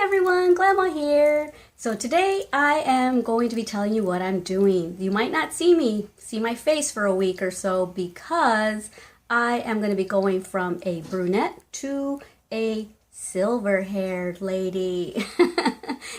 everyone, Glama here. So today I am going to be telling you what I'm doing. You might not see my face for a week or so because I am going to be going from a brunette to a silver-haired lady.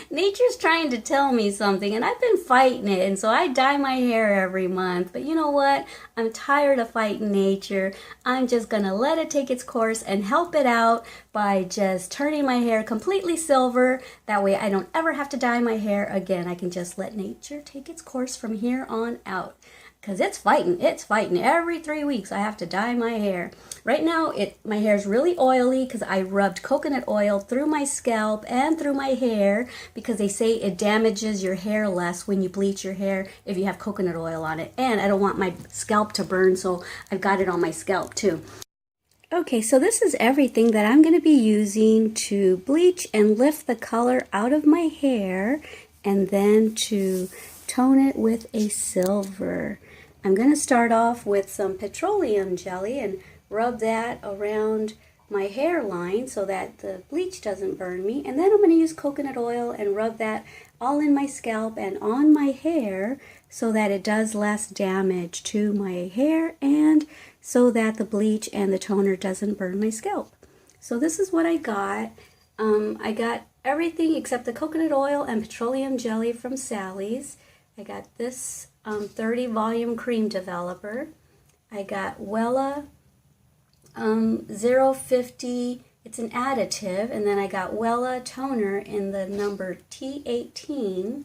Nature's trying to tell me something and I've been fighting it, and so I dye my hair every month. But you know what? I'm tired of fighting nature. I'm just gonna let it take its course and help it out by just turning my hair completely silver. That way I don't ever have to dye my hair again. I can just let nature take its course from here on out. Because it's fighting. Every 3 weeks I have to dye my hair. Right now my hair is really oily because I rubbed coconut oil through my scalp and through my hair, because they say it damages your hair less when you bleach your hair if you have coconut oil on it. And I don't want my scalp to burn, so I've got it on my scalp too. Okay, so this is everything that I'm going to be using to bleach and lift the color out of my hair, and then to tone it with a silver. I'm going to start off with some petroleum jelly and rub that around my hairline so that the bleach doesn't burn me. And then I'm going to use coconut oil and rub that all in my scalp and on my hair so that it does less damage to my hair and so that the bleach and the toner doesn't burn my scalp. So this is what I got. I got everything except the coconut oil and petroleum jelly from Sally's. I got this 30 volume cream developer. I got Wella 050, it's an additive, and then I got Wella toner in the number T18.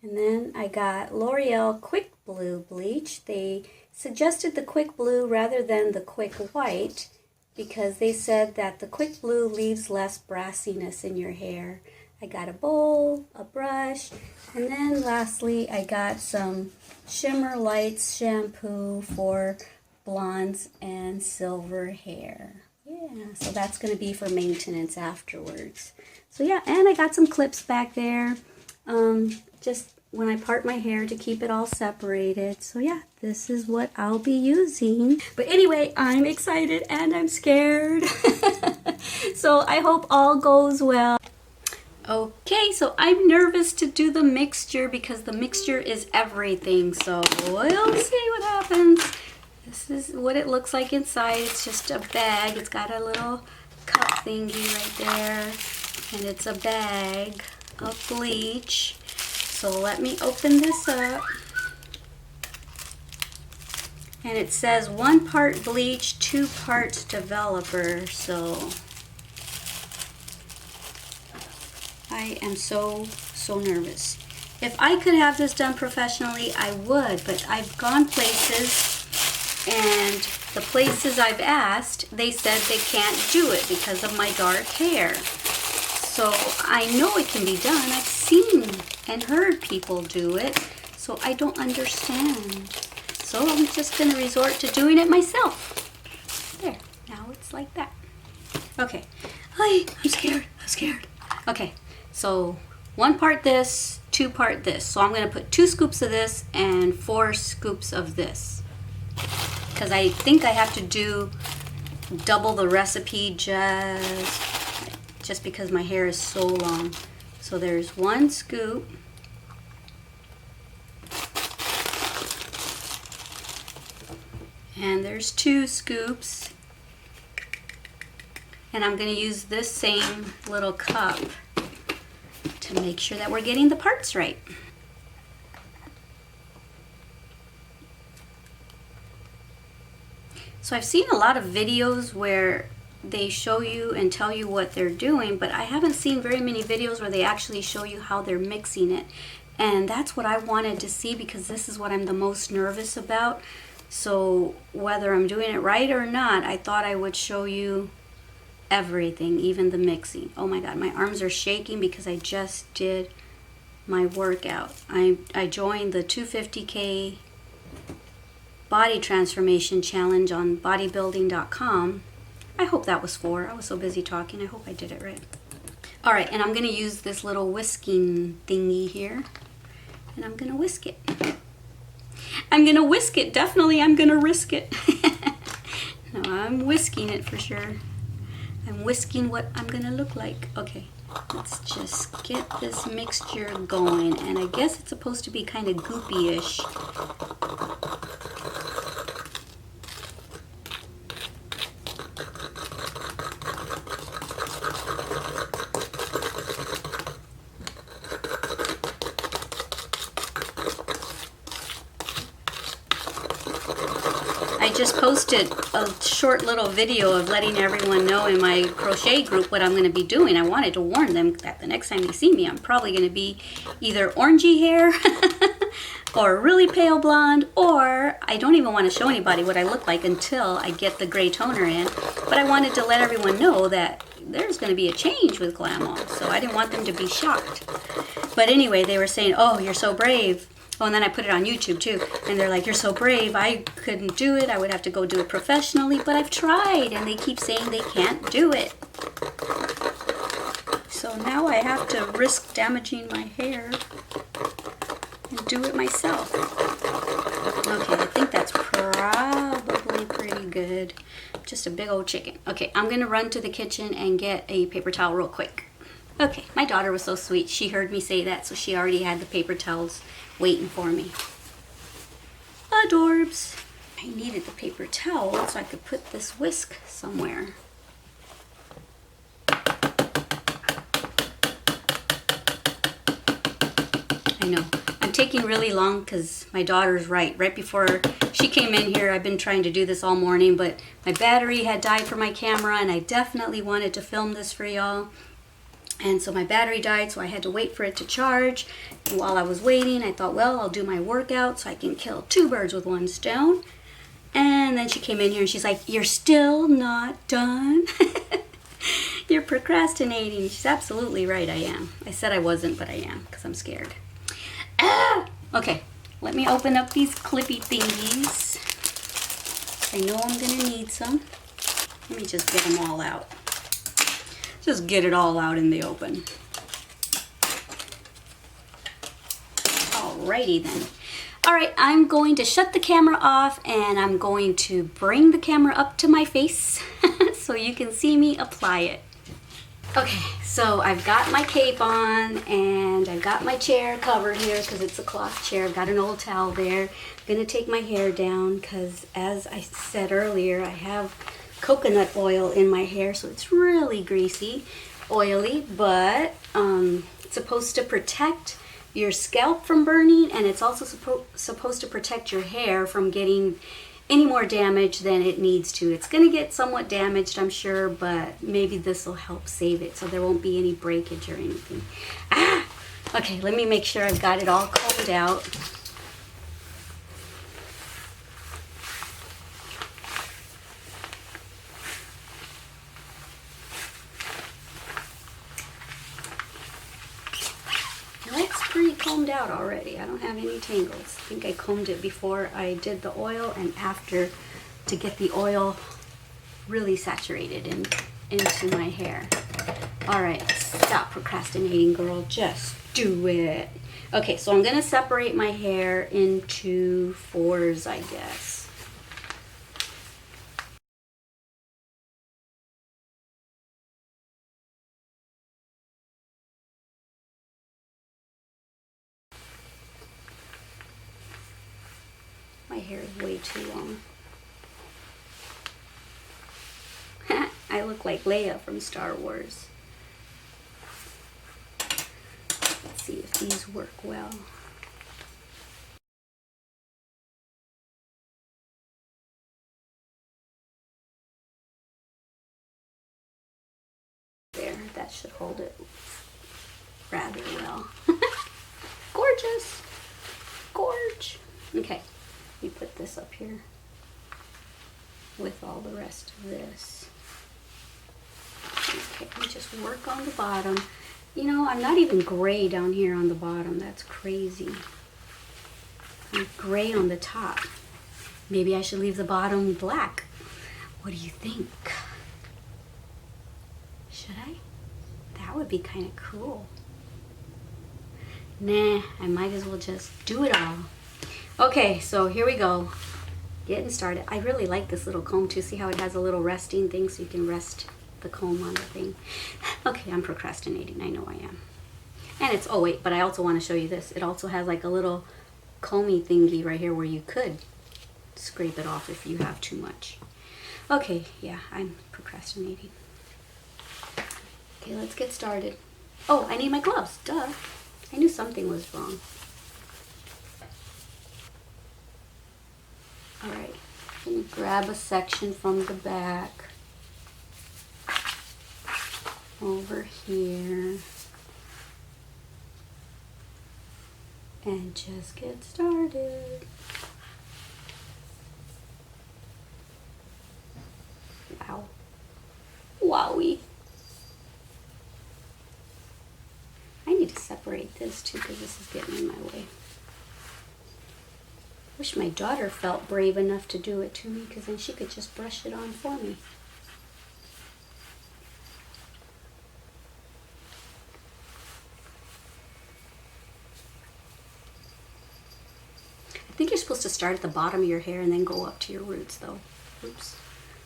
And then I got L'Oreal Quick Blue bleach. They suggested the Quick Blue rather than the Quick White because they said that the Quick Blue leaves less brassiness in your hair. I got a bowl, a brush, and then lastly I got some Shimmer Lights shampoo for blondes and silver hair. Yeah, so that's going to be for maintenance afterwards. So yeah, and I got some clips back there, just when I part my hair to keep it all separated. So yeah, this is what I'll be using. But anyway, I'm excited and I'm scared. So I hope all goes well. Okay, so I'm nervous to do the mixture because the mixture is everything. So we'll see what happens. This is what it looks like inside. It's just a bag. It's got a little cup thingy right there. And it's a bag of bleach. So let me open this up. And it says 1 part bleach, 2 parts developer. So I am so nervous. If I could have this done professionally, I would, but I've gone places, and the places I've asked, they said they can't do it because of my dark hair. So I know it can be done. I've seen and heard people do it, so I don't understand. So I'm just going to resort to doing it myself. There, now it's like that. Okay, I'm scared. Okay. So 1 part this, 2 part this. So I'm going to put 2 scoops of this and 4 scoops of this. Because I think I have to do double the recipe just because my hair is so long. So there's 1 scoop. And there's 2 scoops. And I'm going to use this same little cup to make sure that we're getting the parts right. So I've seen a lot of videos where they show you and tell you what they're doing, but I haven't seen very many videos where they actually show you how they're mixing it. And that's what I wanted to see because this is what I'm the most nervous about. So whether I'm doing it right or not, I thought I would show you everything, even the mixing. Oh my god, my arms are shaking because I just did my workout. I joined the 250K body transformation challenge on bodybuilding.com. I hope that was 4. I was so busy talking. I hope I did it right. Alright, and I'm going to use this little whisking thingy here, and I'm going to whisk it. I'm going to whisk it. Definitely I'm going to risk it. No, I'm whisking it for sure. I'm whisking what I'm gonna look like. Okay, let's just get this mixture going. And I guess it's supposed to be kind of goopy-ish. I just posted a short little video of letting everyone know in my crochet group what I'm going to be doing. I wanted to warn them that the next time they see me, I'm probably going to be either orangey hair or really pale blonde, or I don't even want to show anybody what I look like until I get the gray toner in. But I wanted to let everyone know that there's going to be a change with Glama, so I didn't want them to be shocked. But anyway, they were saying, oh, you're so brave. Oh, and then I put it on YouTube too, and they're like, you're so brave. I couldn't do it. I would have to go do it professionally, but I've tried, and they keep saying they can't do it. So now I have to risk damaging my hair and do it myself. Okay, I think that's probably pretty good. Just a big old chicken. Okay, I'm gonna run to the kitchen and get a paper towel real quick. Okay, my daughter was so sweet. She heard me say that, so she already had the paper towels waiting for me. Adorbs. I needed the paper towel so I could put this whisk somewhere. I know. I'm taking really long because my daughter's right. Right before she came in here, I've been trying to do this all morning, but my battery had died for my camera, and I definitely wanted to film this for y'all. And so my battery died, so I had to wait for it to charge. And while I was waiting, I thought, well, I'll do my workout so I can kill two birds with one stone. And then she came in here and she's like, you're still not done? You're procrastinating. She's absolutely right, I am. I said I wasn't, but I am, because I'm scared. Ah! Okay, let me open up these clippy thingies. I know I'm gonna need some. Let me just get them all out. Just get it all out in the open. Alrighty then. Alright, I'm going to shut the camera off and I'm going to bring the camera up to my face so you can see me apply it. Okay, so I've got my cape on and I've got my chair covered here because it's a cloth chair. I've got an old towel there. I'm going to take my hair down because, as I said earlier, I have coconut oil in my hair, so it's really greasy, oily, but it's supposed to protect your scalp from burning, and it's also supposed to protect your hair from getting any more damage than it needs to. It's going to get somewhat damaged, I'm sure, but maybe this will help save it so there won't be any breakage or anything. Ah! Okay, let me make sure I've got it all combed out. Combed out already. I don't have any tangles. I think I combed it before I did the oil and after to get the oil really saturated into my hair. Alright, stop procrastinating, girl. Just do it. Okay, so I'm going to separate my hair into fours, I guess. My hair is way too long. I look like Leia from Star Wars. Let's see if these work well. There, that should hold it rather well. Gorgeous! Gorge! Okay. We put this up here with all the rest of this. Okay, we just work on the bottom. You know, I'm not even gray down here on the bottom. That's crazy. I'm gray on the top. Maybe I should leave the bottom black. What do you think? Should I? That would be kind of cool. Nah, I might as well just do it all. Okay, so here we go. Getting started. I really like this little comb too. See how it has a little resting thing so you can rest the comb on the thing. Okay, I'm procrastinating. I know I am. And it's, oh wait, but I also want to show you this. It also has like a little comby thingy right here where you could scrape it off if you have too much. Okay, yeah, I'm procrastinating. Okay, let's get started. Oh, I need my gloves, duh. I knew something was wrong. All right, let me grab a section from the back. Over here. And just get started. Wow. Wowie. I need to separate this too because this is getting in my way. Wish my daughter felt brave enough to do it to me because then she could just brush it on for me. I think you're supposed to start at the bottom of your hair and then go up to your roots though. Oops.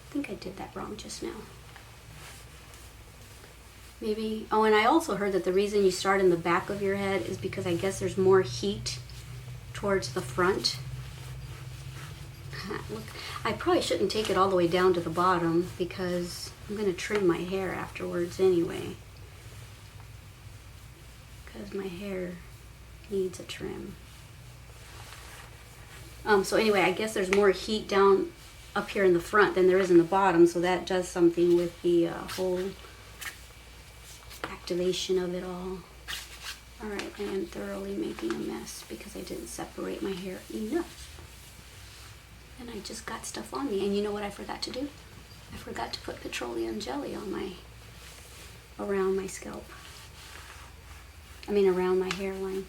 I think I did that wrong just now. Maybe, oh, and I also heard that the reason you start in the back of your head is because I guess there's more heat towards the front. Look, I probably shouldn't take it all the way down to the bottom because I'm going to trim my hair afterwards anyway. Because my hair needs a trim. So anyway, I guess there's more heat down up here in the front than there is in the bottom, so that does something with the whole activation of it all. Alright, I am thoroughly making a mess because I didn't separate my hair enough. And I just got stuff on me. And you know what I forgot to do? I forgot to put petroleum jelly on around my scalp. I mean around my hairline.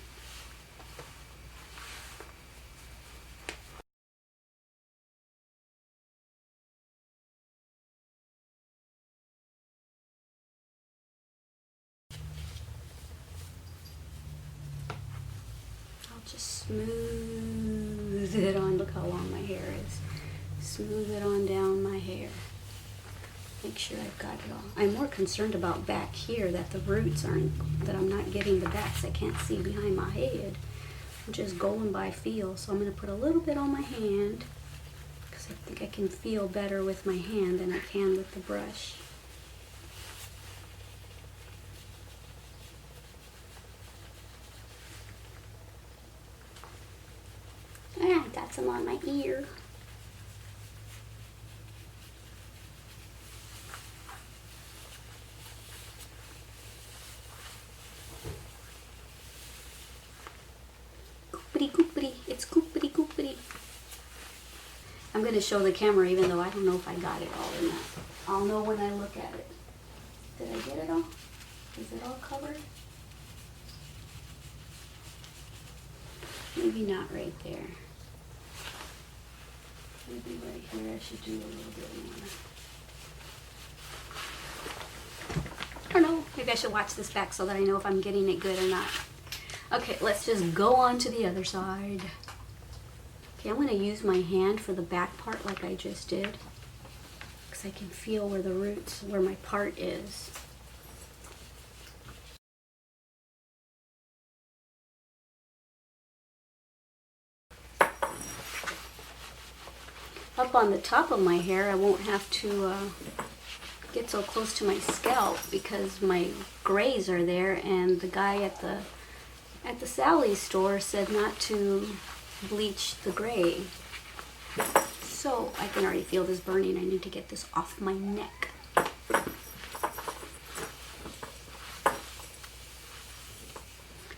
Just smooth it on. Look how long my hair is. Smooth it on down my hair. Make sure I've got it all. I'm more concerned about back here that the roots aren't, that I'm not getting the backs. I can't see behind my head. I'm just going by feel. So I'm going to put a little bit on my hand because I think I can feel better with my hand than I can with the brush. Ah, got some on my ear. Goopity goopity, it's goopity goopity. I'm going to show the camera even though I don't know if I got it all or not. I'll know when I look at it. Did I get it all? Is it all covered? Maybe not right there. Maybe right here I should do a little bit more. I don't know. Maybe I should watch this back so that I know if I'm getting it good or not. Okay, let's just go on to the other side. Okay, I'm going to use my hand for the back part like I just did. Because I can feel where the roots, where my part is. Up on the top of my hair, I won't have to get so close to my scalp because my grays are there, and the guy at the Sally's store said not to bleach the gray. So I can already feel this burning. I need to get this off my neck.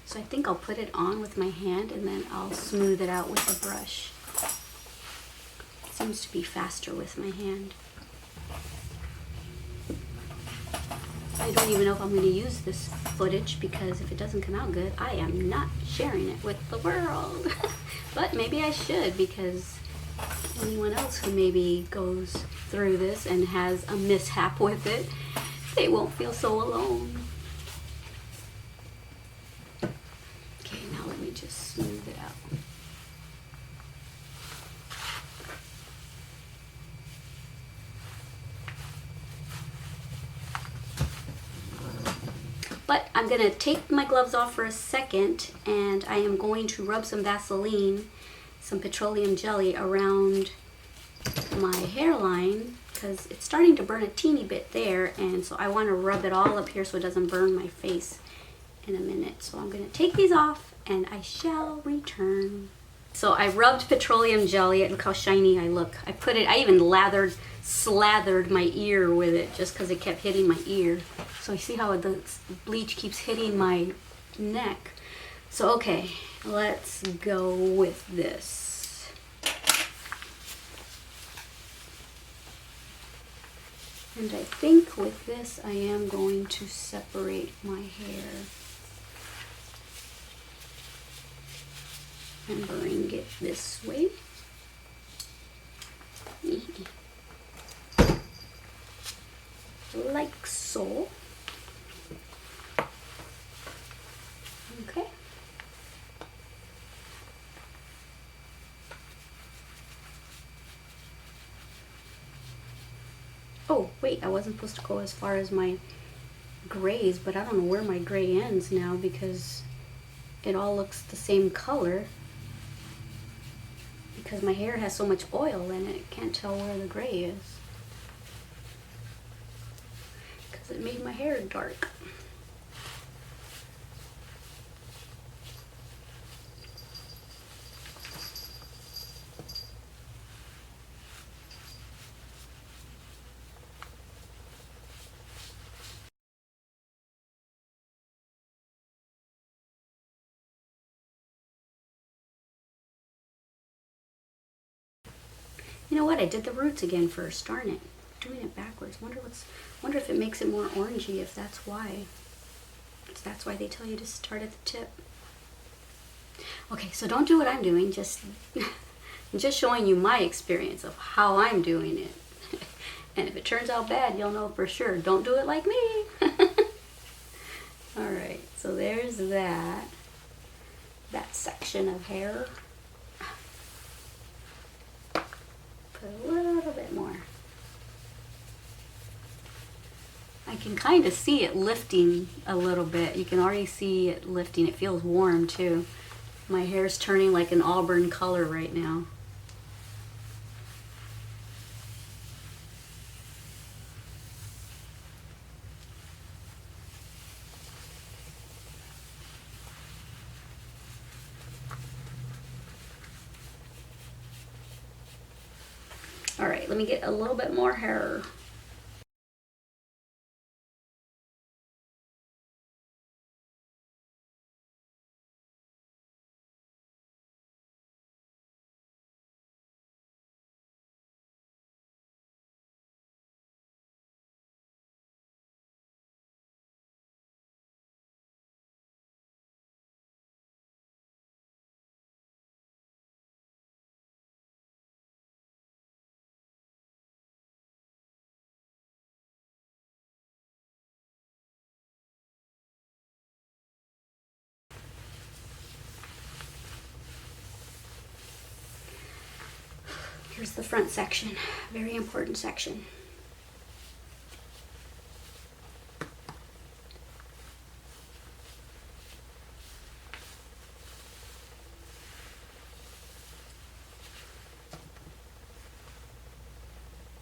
So I think I'll put it on with my hand and then I'll smooth it out with a brush. Seems to be faster with my hand. I don't even know if I'm going to use this footage because if it doesn't come out good, I am not sharing it with the world. But maybe I should, because anyone else who maybe goes through this and has a mishap with it, they won't feel so alone. Okay, now let me just smooth it out. But I'm gonna take my gloves off for a second, and I am going to rub some Vaseline, some petroleum jelly around my hairline, because it's starting to burn a teeny bit there, and so I want to rub it all up here so it doesn't burn my face in a minute. So I'm going to take these off and I shall return. So I rubbed petroleum jelly. Look how shiny I look. I even slathered my ear with it just because it kept hitting my ear. So you see how the bleach keeps hitting my neck. So okay, let's go with this. And I think with this, I am going to separate my hair and bring it this way. Like so. Okay. Oh, wait, I wasn't supposed to go as far as my grays, but I don't know where my gray ends now because it all looks the same color. Because my hair has so much oil in it, I can't tell where the gray is. Because it made my hair dark. You know what? I did the roots again first. Darn it. Doing it backwards. Wonder if it makes it more orangey, if that's why. That's why they tell you to start at the tip. Okay, so don't do what I'm doing. Just I'm just showing you my experience of how I'm doing it. And if it turns out bad, you'll know for sure. Don't do it like me. Alright, so there's that section of hair. Put a little bit more. I can kind of see it lifting a little bit. You can already see it lifting. It feels warm too. My hair's turning like an auburn color right now. All right, let me get a little bit more hair. Here's the front section, very important section.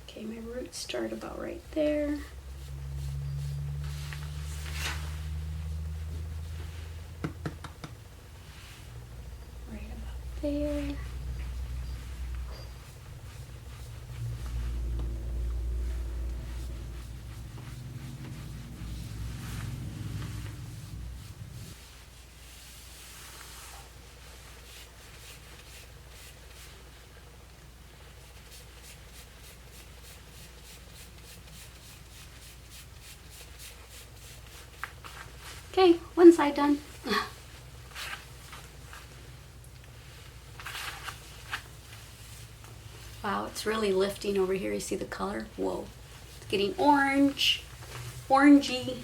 Okay, my roots start about right there. Right about there. Okay, one side done. Wow, it's really lifting over here. You see the color? Whoa. It's getting orange, orangey.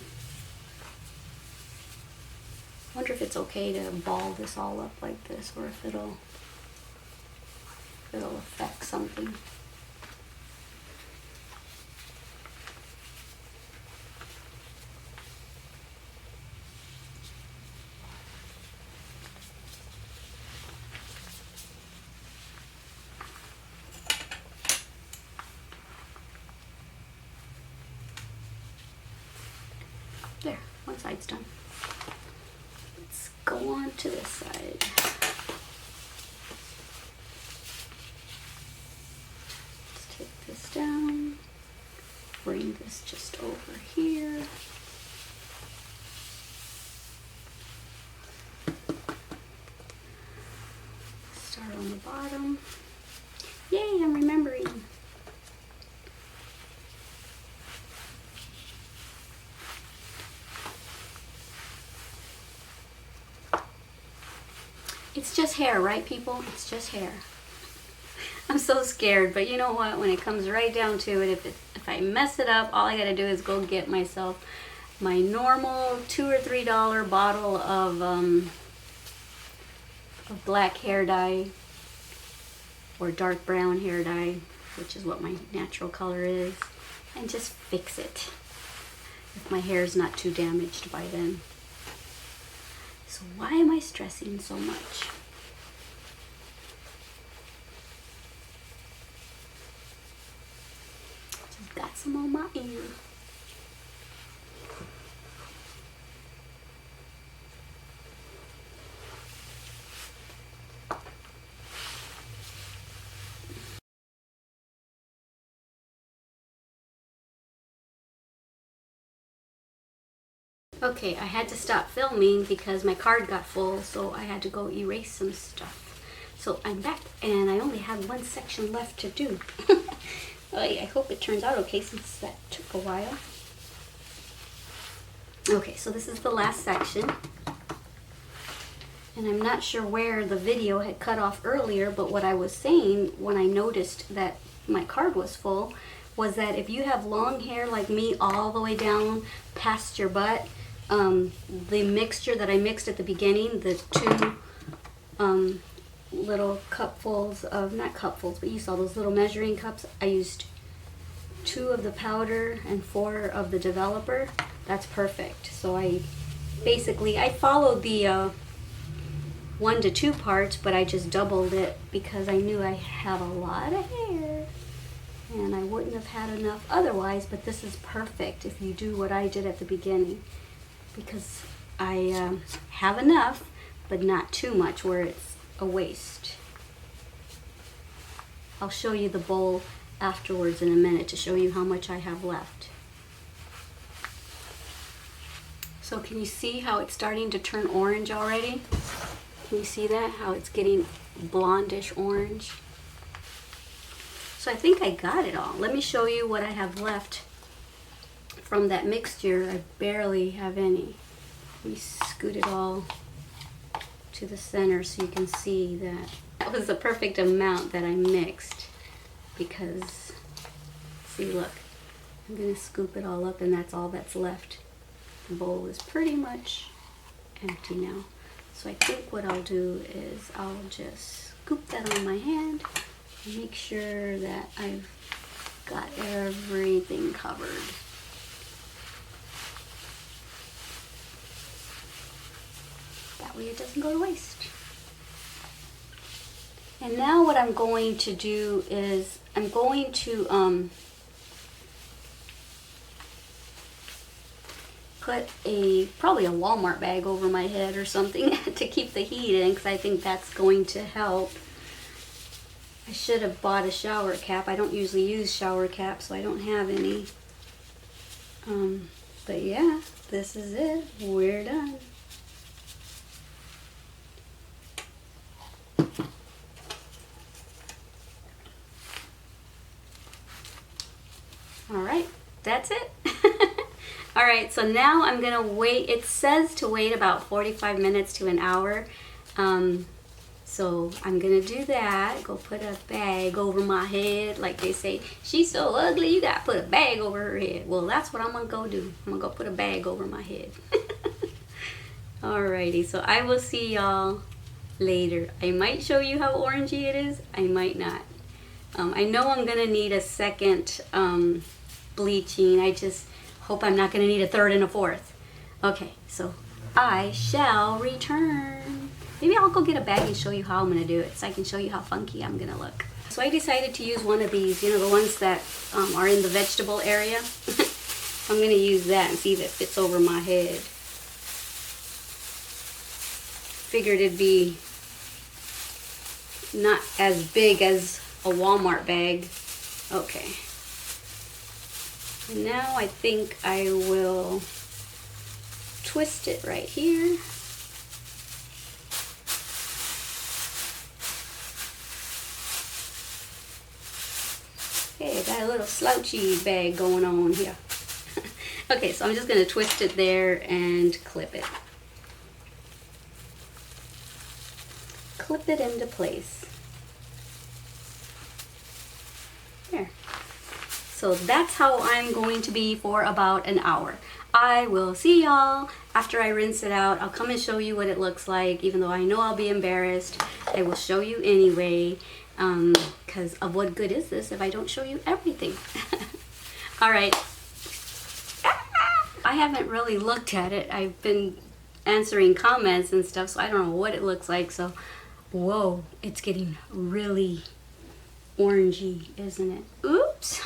Wonder if it's okay to ball this all up like this, or if it'll affect something. There, one side's done. Let's go on to this side. Let's take this down, bring this just over here. Start on the bottom. Yay, I'm remembering. It's just hair, right, people? It's just hair. I'm so scared, but you know what? When it comes right down to it, if I mess it up, all I gotta do is go get myself my normal $2 or $3 bottle of black hair dye or dark brown hair dye, which is what my natural color is, and just fix it if my hair is not too damaged by then. So why am I stressing so much? Just got some on my ear. Okay, I had to stop filming because my card got full, so I had to go erase some stuff. So I'm back, and I only have one section left to do. I hope it turns out okay since that took a while. Okay, so this is the last section. And I'm not sure where the video had cut off earlier, but what I was saying when I noticed that my card was full was that if you have long hair like me all the way down past your butt, the mixture that I mixed at the beginning, the two little cupfuls of, not cupfuls, but you saw those little measuring cups, I used 2 of the powder and 4 of the developer. That's perfect. So I followed the 1 to 2 parts, but I just doubled it because I knew I have a lot of hair and I wouldn't have had enough otherwise, but this is perfect if you do what I did at the beginning, because I have enough, but not too much where it's a waste. I'll show you the bowl afterwards in a minute to show you how much I have left. So can you see how it's starting to turn orange already? Can you see that? How it's getting blondish orange? So I think I got it all. Let me show you what I have left from that mixture. I barely have any. Let me scoot it all to the center so you can see that that was the perfect amount that I mixed, because see, look, I'm gonna scoop it all up and that's all that's left. The bowl is pretty much empty now. So I think what I'll do is I'll just scoop that on my hand and make sure that I've got everything covered. That way it doesn't go to waste. And now what I'm going to do is I'm going to put probably a Walmart bag over my head or something to keep the heat in, because I think that's going to help. I should have bought a shower cap. I don't usually use shower caps, so I don't have any. But yeah, this is it. We're done. All right, that's it. All right, so now I'm gonna wait. It says to wait about 45 minutes to an hour. So I'm gonna do that. Go put a bag over my head. Like they say, she's so ugly, you gotta put a bag over her head. Well, that's what I'm gonna go do. I'm gonna go put a bag over my head. Alrighty, so I will see y'all later. I might show you how orangey it is. I might not. I know I'm gonna need a second bleaching. I just hope I'm not gonna need a third and a fourth. Okay, so I shall return. Maybe I'll go get a bag and show you how I'm gonna do it so I can show you how funky I'm gonna look. So I decided to use one of these, you know, the ones that are in the vegetable area. I'm going to use that and see if it fits over my head. Figured it'd be not as big as a Walmart bag. Okay. And now I think I will twist it right here. Okay, got a little slouchy bag going on here. Okay, so I'm just going to twist it there and clip it. Clip it into place. There. So that's how I'm going to be for about an hour. I will see y'all after I rinse it out. I'll come and show you what it looks like, even though I know I'll be embarrassed. I will show you anyway, because of what good is this if I don't show you everything? All right. I haven't really looked at it. I've been answering comments and stuff, so I don't know what it looks like. So, whoa, it's getting really orangey, isn't it? Oops.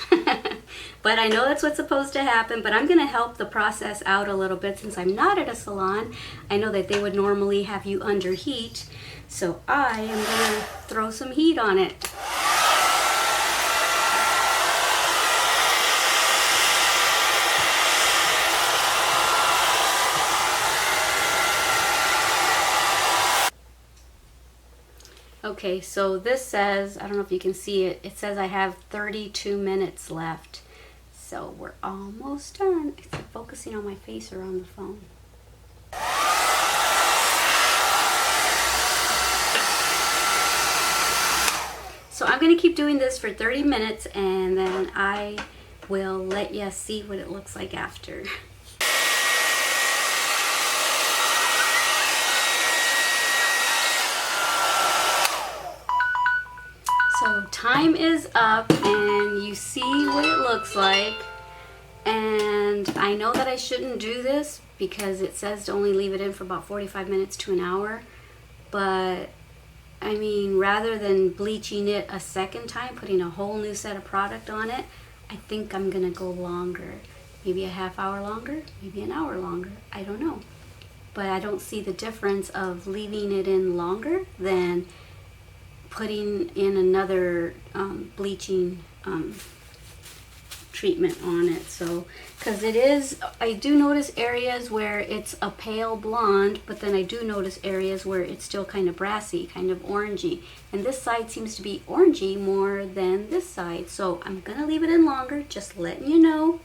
But I know that's what's supposed to happen, but I'm going to help the process out a little bit since I'm not at a salon. I know that they would normally have you under heat, so I am going to throw some heat on it. Okay, so this says, I don't know if you can see it, it says I have 32 minutes left. So we're almost done. Is it focusing on my face or on the phone? So I'm going to keep doing this for 30 minutes and then I will let you see what it looks like after. So time is up and you see what it looks like, and I know that I shouldn't do this because it says to only leave it in for about 45 minutes to an hour, but I mean, rather than bleaching it a second time, putting a whole new set of product on it, I think I'm gonna go longer. Maybe a half hour longer, maybe an hour longer, I don't know. But I don't see the difference of leaving it in longer than putting in another bleaching treatment on it. So, because it is, I do notice areas where it's a pale blonde, but then I do notice areas where it's still kind of brassy, kind of orangey. And this side seems to be orangey more than this side. So I'm gonna leave it in longer, just letting you know.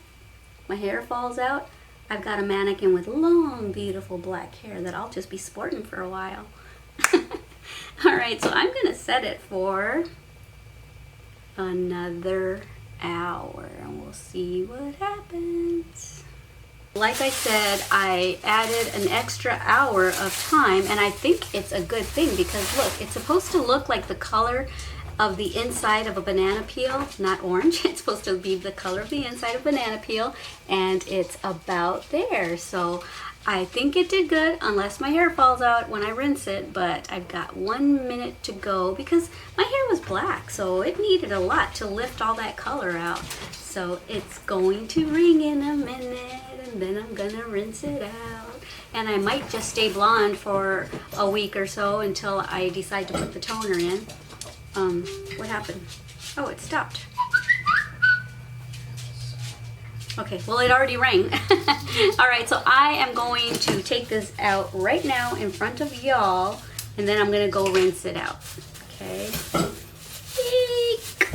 My hair falls out. I've got a mannequin with long, beautiful black hair that I'll just be sporting for a while. Alright, so I'm going to set it for another hour and we'll see what happens. Like I said, I added an extra hour of time and I think it's a good thing because look, it's supposed to look like the color of the inside of a banana peel, not orange. It's supposed to be the color of the inside of a banana peel and it's about there. So I think it did good, unless my hair falls out when I rinse it, but I've got 1 minute to go because my hair was black, so it needed a lot to lift all that color out. So it's going to ring in a minute, and then I'm gonna rinse it out. And I might just stay blonde for a week or so until I decide to put the toner in. What happened? Oh, it stopped. Okay, well it already rang. Alright, so I am going to take this out right now in front of y'all, and then I'm going to go rinse it out. Okay. Eek.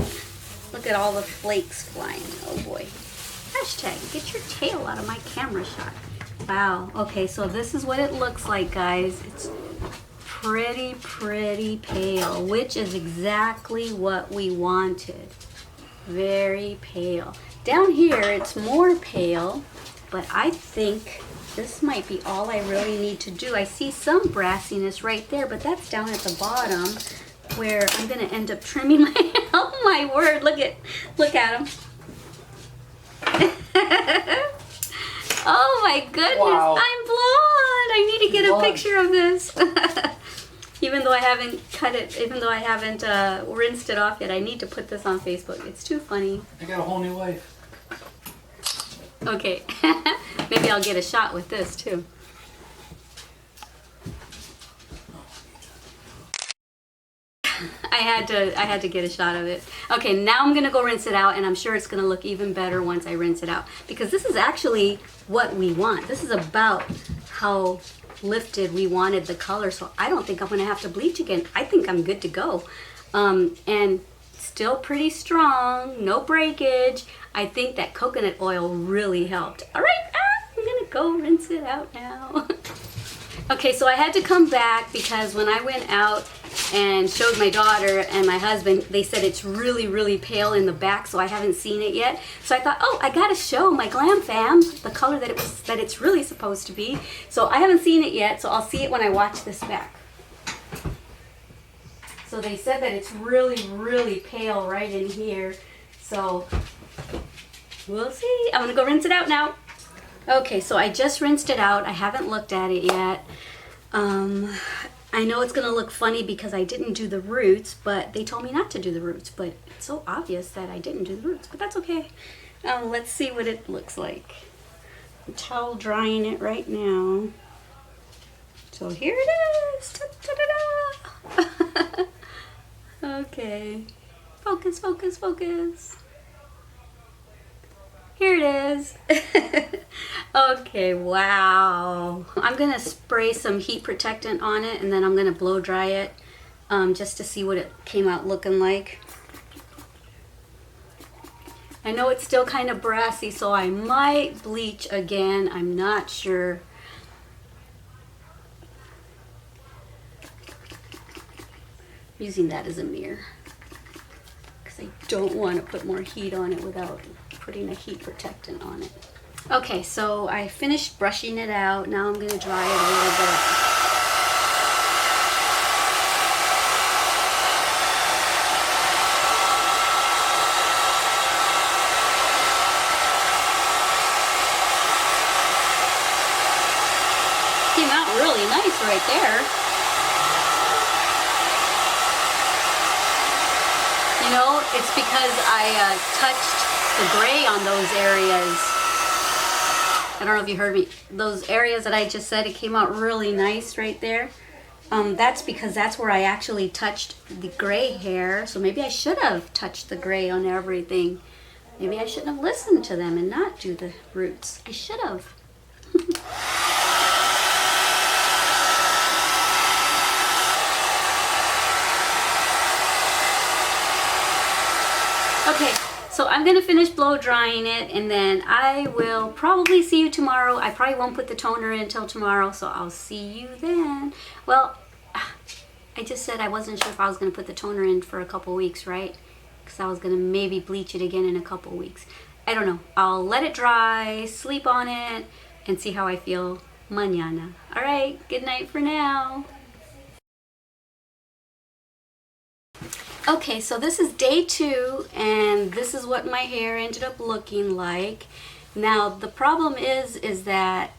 Look at all the flakes flying. Oh boy. Hashtag, get your tail out of my camera shot. Wow. Okay, so this is what it looks like, guys. It's pretty pale, which is exactly what we wanted. Very pale. Down here, it's more pale, but I think this might be all I really need to do. I see some brassiness right there, but that's down at the bottom where I'm going to end up trimming my, oh my word, look at him. Oh my goodness, wow. I'm blonde. I need to get a picture of this. Even though I haven't cut it, even though I haven't rinsed it off yet, I need to put this on Facebook. It's too funny. I got a whole new life. Okay, maybe I'll get a shot with this too. I had to get a shot of it. Okay, now I'm gonna go rinse it out, and I'm sure it's gonna look even better once I rinse it out, because this is actually what we want. This is about how lifted we wanted the color, so I don't think I'm gonna have to bleach again. I think I'm good to go. And still pretty strong, no breakage. I think that coconut oil really helped. All right, I'm gonna go rinse it out now. Okay, so I had to come back because when I went out and showed my daughter and my husband, they said it's really, really pale in the back, so I haven't seen it yet. So I thought, oh, I gotta show my GlamFam the color that it's really supposed to be. So I haven't seen it yet, so I'll see it when I watch this back. So they said that it's really, really pale right in here. So we'll see. I'm gonna go rinse it out now. Okay, so I just rinsed it out. I haven't looked at it yet. I know it's gonna look funny because I didn't do the roots, but they told me not to do the roots, but it's so obvious that I didn't do the roots, but that's okay. Let's see what it looks like. I'm towel drying it right now. So here it is. Ta-da-da-da. Okay, focus, focus, focus. Here it is. Okay, wow. I'm gonna spray some heat protectant on it, and then I'm gonna blow dry it just to see what it came out looking like. I know it's still kind of brassy, so I might bleach again. I'm not sure. Using that as a mirror because I don't want to put more heat on it without putting a heat protectant on it. Okay, so I finished brushing it out. Now I'm going to dry it a little bit. Came out really nice right there. You know, it's because I touched the gray on those areas. I don't know if you heard me. Those areas that I just said, it came out really nice right there. That's because that's where I actually touched the gray hair. So maybe I should have touched the gray on everything. Maybe I shouldn't have listened to them and not do the roots. I should have. Okay, so I'm gonna finish blow drying it, and then I will probably see you tomorrow. I probably won't put the toner in until tomorrow, so I'll see you then. Well, I just said I wasn't sure if I was gonna put the toner in for a couple weeks, right? Because I was gonna maybe bleach it again in a couple weeks. I don't know. I'll let it dry, sleep on it, and see how I feel mañana. All right, good night for now. Okay, so this is day 2, and this is what my hair ended up looking like. Now, the problem is that,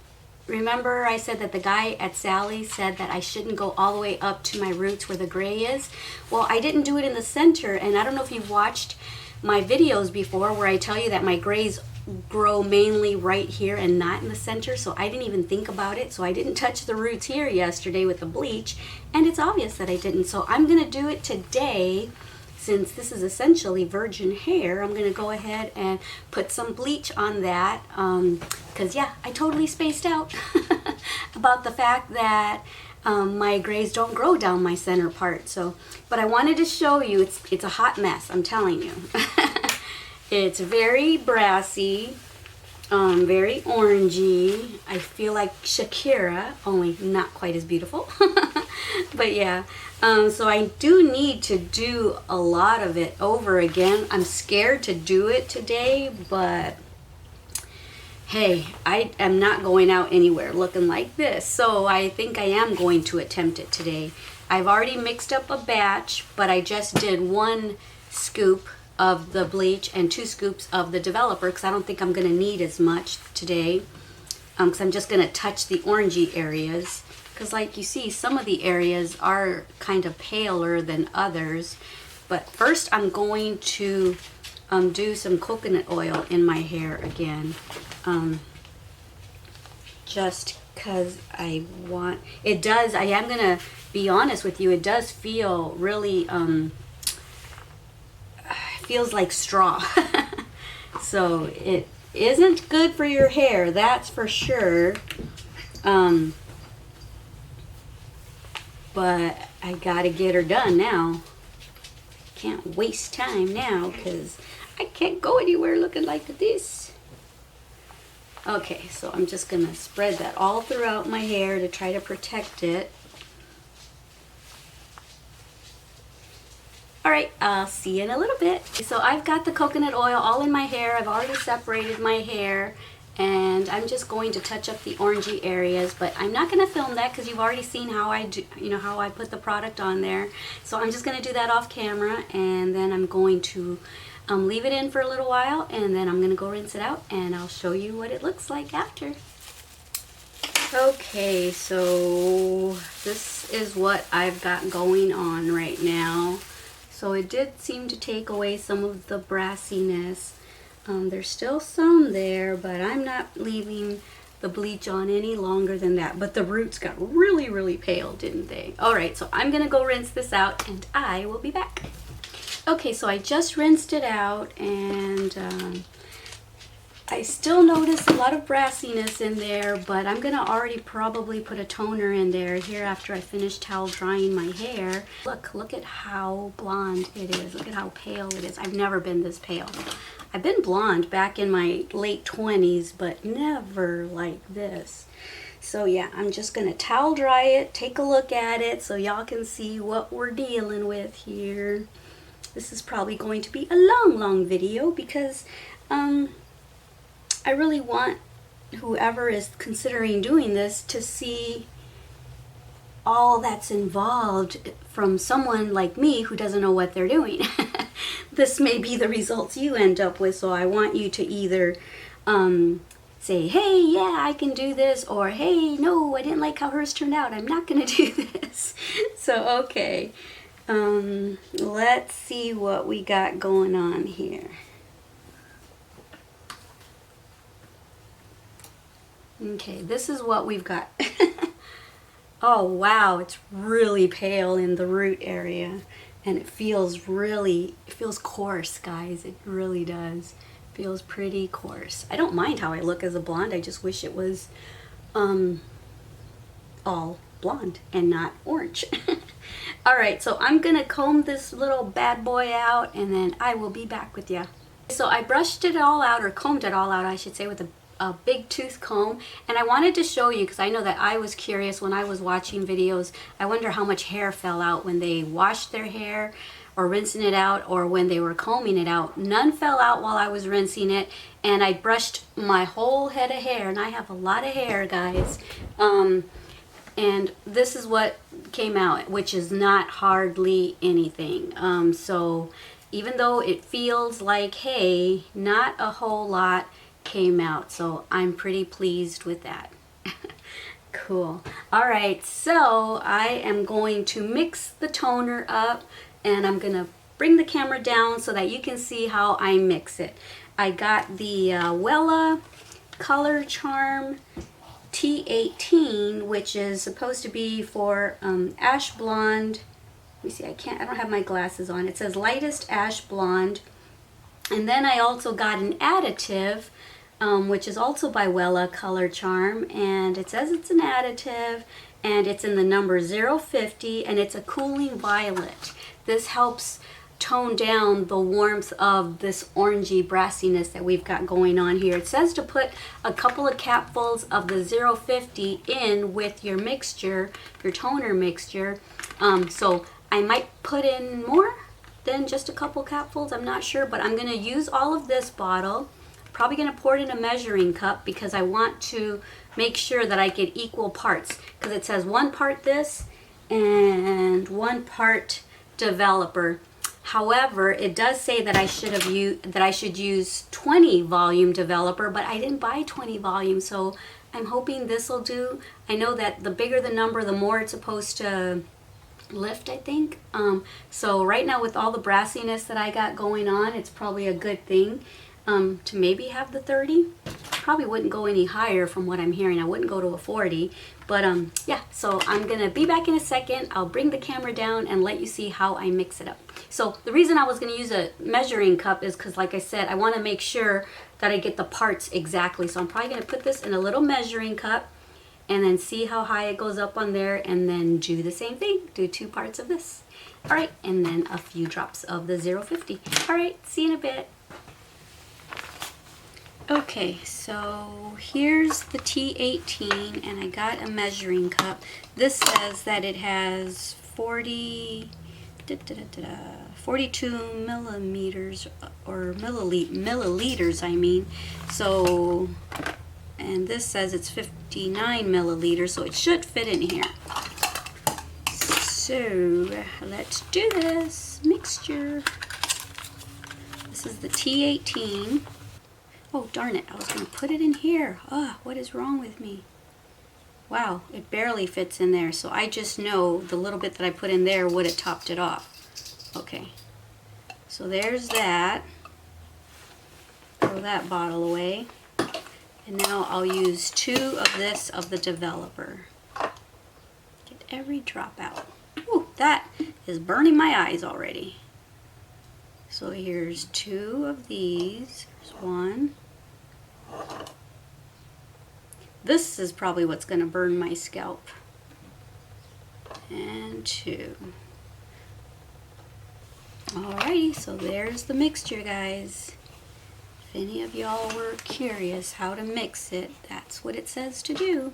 remember I said that the guy at Sally said that I shouldn't go all the way up to my roots where the gray is? Well, I didn't do it in the center, and I don't know if you've watched my videos before where I tell you that my grays grow mainly right here and not in the center, so I didn't even think about it. So I didn't touch the roots here yesterday with the bleach, and it's obvious that I didn't. So I'm gonna do it today. Since this is essentially virgin hair, I'm gonna go ahead and put some bleach on that, because yeah, I totally spaced out about the fact that my grays don't grow down my center part. So, but I wanted to show you, it's a hot mess, I'm telling you. It's very brassy, very orangey. I feel like Shakira, only not quite as beautiful. But yeah, so I do need to do a lot of it over again. I'm scared to do it today, but hey, I am not going out anywhere looking like this. So I think I am going to attempt it today. I've already mixed up a batch, but I just did 1 scoop of the bleach and 2 scoops of the developer because I don't think I'm going to need as much today, because I'm just going to touch the orangey areas, because like you see, some of the areas are kind of paler than others. But first I'm going to do some coconut oil in my hair again. just because I want, it does, I am gonna be honest with you, it does feel really, feels like straw. So it isn't good for your hair, that's for sure. But I gotta get her done now. Can't waste time now because I can't go anywhere looking like this. Okay, so I'm just gonna spread that all throughout my hair to try to protect it. Alright, I'll see you in a little bit. So I've got the coconut oil all in my hair. I've already separated my hair. And I'm just going to touch up the orangey areas, but I'm not going to film that because you've already seen how I do, how I put the product on there. So I'm just going to do that off camera, and then I'm going to leave it in for a little while, and then I'm going to go rinse it out, and I'll show you what it looks like after. Okay, so this is what I've got going on right now. So it did seem to take away some of the brassiness. There's still some there, but I'm not leaving the bleach on any longer than that. But the roots got really, really pale, didn't they? All right, so I'm gonna go rinse this out and I will be back. Okay, so I just rinsed it out, and I still notice a lot of brassiness in there, but I'm gonna already probably put a toner in there here after I finish towel drying my hair. Look at how blonde it is. Look at how pale it is. I've never been this pale. I've been blonde back in my late 20s, but never like this. So yeah, I'm just gonna towel dry it, take a look at it so y'all can see what we're dealing with here. This is probably going to be a long video because I really want whoever is considering doing this to see all that's involved from someone like me who doesn't know what they're doing. This may be the results you end up with, so I want you to either say, hey, yeah, I can do this, or hey, no, I didn't like how hers turned out, I'm not gonna do this. So okay, let's see what we got going on here. Okay, this is what we've got. Oh wow, it's really pale in the root area, and it feels coarse, guys. It really does. It feels pretty coarse. I don't mind how I look as a blonde. I just wish it was all blonde and not orange. All right, so I'm gonna comb this little bad boy out, and then I will be back with you. So I brushed it all out, or combed it all out, I should say, with a big tooth comb, and I wanted to show you because I know that I was curious when I was watching videos. I wonder how much hair fell out when they washed their hair or rinsing it out, or when they were combing it out. None fell out while I was rinsing it, and I brushed my whole head of hair, and I have a lot of hair, guys, and this is what came out, which is not hardly anything. So even though it feels like hay, not a whole lot came out, so I'm pretty pleased with that. Cool. All right, so I am going to mix the toner up, and I'm gonna bring the camera down so that you can see how I mix it. I got the Wella Color Charm T18, which is supposed to be for ash blonde. Let me see, I don't have my glasses on. It says lightest ash blonde. And then I also got an additive, which is also by Wella Color Charm, and it says it's an additive, and it's in the number 050, and it's a cooling violet. This helps tone down the warmth of this orangey brassiness that we've got going on here. It says to put a couple of capfuls of the 050 in with your mixture, your toner mixture. So I might put in more than just a couple capfuls, I'm not sure, but I'm gonna use all of this bottle. Probably gonna pour it in a measuring cup because I want to make sure that I get equal parts, because it says 1 part this and 1 part developer. However, it does say that I should use 20 volume developer, but I didn't buy 20 volume, so I'm hoping this will do. I know that the bigger the number, the more it's supposed to lift, I think. So right now with all the brassiness that I got going on, it's probably a good thing. to maybe have the 30. Probably wouldn't go any higher from what I'm hearing. I wouldn't go to a 40. But yeah, so I'm gonna be back in a second. I'll bring the camera down and let you see how I mix it up. So the reason I was gonna use a measuring cup is because, like I said, I wanna make sure that I get the parts exactly. So I'm probably gonna put this in a little measuring cup and then see how high it goes up on there, and then do the same thing. Do 2 parts of this. All right, and then a few drops of the 050. All right, see you in a bit. Okay, so here's the T18, and I got a measuring cup. This says that it has 42 millimeters, or milliliters, I mean. So, and this says it's 59 milliliters, so it should fit in here. So, let's do this mixture. This is the T18. Oh, darn it, I was going to put it in here. Oh, what is wrong with me? Wow, it barely fits in there. So I just know the little bit that I put in there would have topped it off. Okay, so there's that. Throw that bottle away. And now I'll use 2 of this of the developer. Get every drop out. Ooh, that is burning my eyes already. So here's 2 of these. There's 1. This is probably what's going to burn my scalp. And 2. Alrighty, so there's the mixture, guys. If any of y'all were curious how to mix it, that's what it says to do.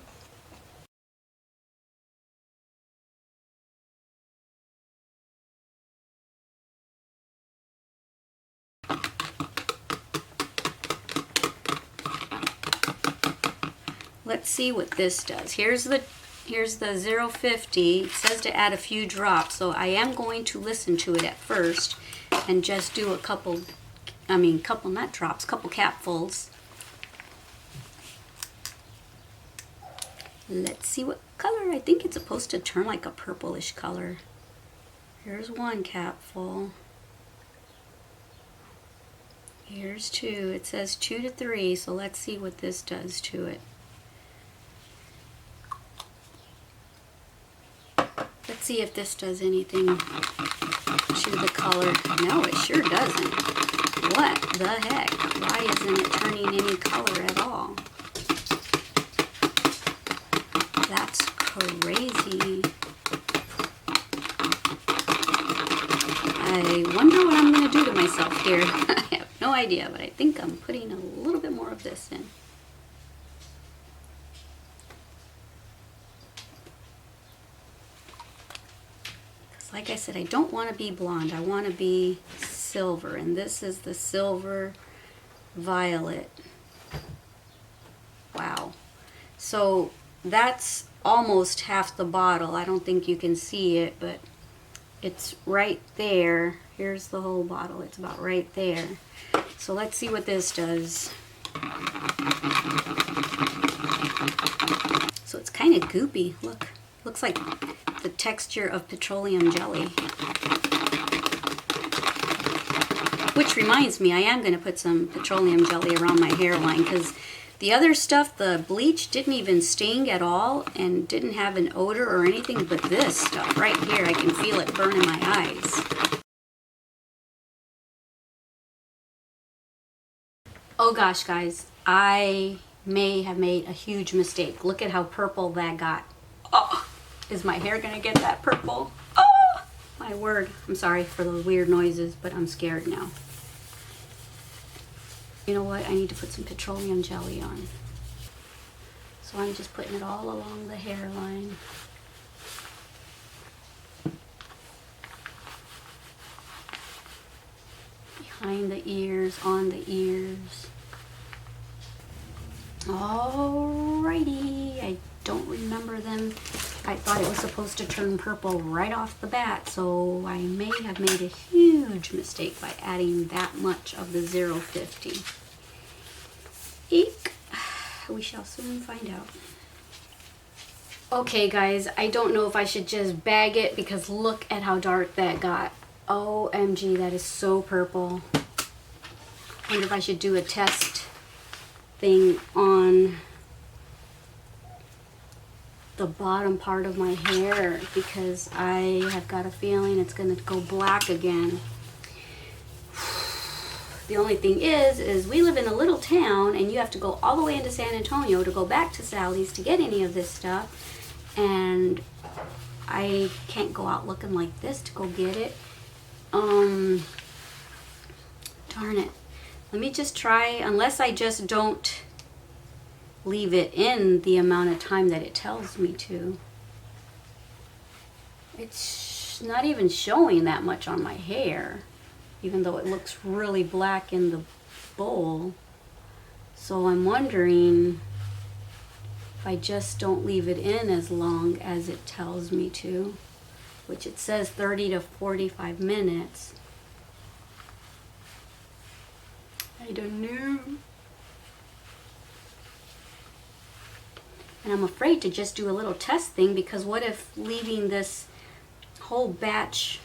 Let's see what this does. Here's the 050. It says to add a few drops, so I am going to listen to it at first and just do a couple, not drops, couple capfuls. Let's see what color. I think it's supposed to turn like a purplish color. Here's 1 capful. Here's 2. It says 2 to 3, so let's see what this does to it. Let's see if this does anything to the color. No, it sure doesn't. What the heck? Why isn't it turning any color at all? That's crazy. I wonder what I'm going to do to myself here. I have no idea, but I think I'm putting a little bit more of this in. Like I said, I don't want to be blonde. I want to be silver, and this is the silver violet. Wow. So that's almost half the bottle. I don't think you can see it, but it's right there. Here's the whole bottle. It's about right there. So let's see what this does. So it's kind of goopy. Look. Looks like the texture of petroleum jelly. Which reminds me, I am going to put some petroleum jelly around my hairline, because the other stuff, the bleach, didn't even sting at all and didn't have an odor or anything, but this stuff right here, I can feel it burning my eyes. Oh gosh, guys, I may have made a huge mistake. Look at how purple that got. Oh, is my hair gonna get that purple? Oh, my word. I'm sorry for the weird noises, but I'm scared now. You know what? I need to put some petroleum jelly on. So I'm just putting it all along the hairline. Behind the ears, on the ears. Alrighty. I don't remember them. I thought it was supposed to turn purple right off the bat, so I may have made a huge mistake by adding that much of the 050. Eek. We shall soon find out. Okay guys, I don't know if I should just bag it, because look at how dark that got. OMG, that is so purple. wonder if I should do a test thing on the bottom part of my hair, because I have got a feeling it's going to go black again. The only thing is we live in a little town and you have to go all the way into San Antonio to go back to Sally's to get any of this stuff. And I can't go out looking like this to go get it. Darn it. Let me just try, unless I just don't leave it in the amount of time that it tells me to. It's not even showing that much on my hair, even though it looks really black in the bowl. So I'm wondering if I just don't leave it in as long as it tells me to, which it says 30 to 45 minutes. I don't know. And I'm afraid to just do a little test thing, because what if leaving this whole batch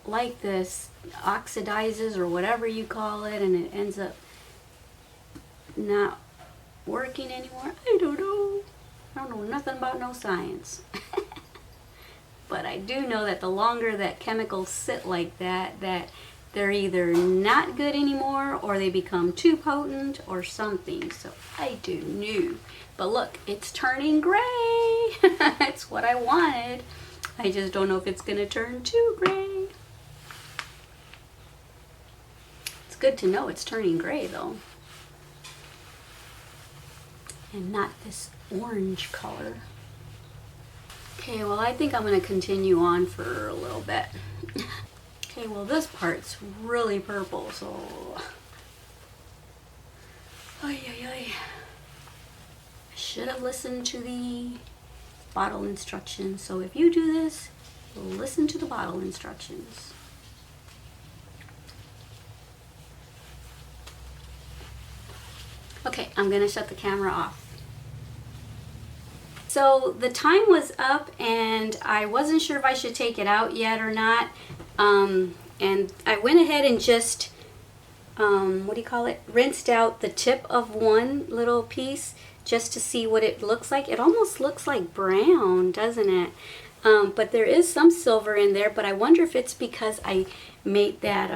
like this oxidizes or whatever you call it, and it ends up not working anymore? I don't know. I don't know nothing about no science. But I do know that the longer that chemicals sit like that, that they're either not good anymore or they become too potent or something. So I do know. But look, it's turning gray. It's what I wanted. I just don't know if it's going to turn too gray. It's good to know it's turning gray though. And not this orange color. Okay, well, I think I'm going to continue on for a little bit. Okay, well, this part's really purple, so... Ay, ay, ay. I should have listened to the bottle instructions. So if you do this, listen to the bottle instructions. Okay, I'm going to shut the camera off. So the time was up and I wasn't sure if I should take it out yet or not. And I went ahead and just, what do you call it? Rinsed out the tip of one little piece just to see what it looks like. It almost looks like brown, doesn't it? But there is some silver in there, but I wonder if it's because I made that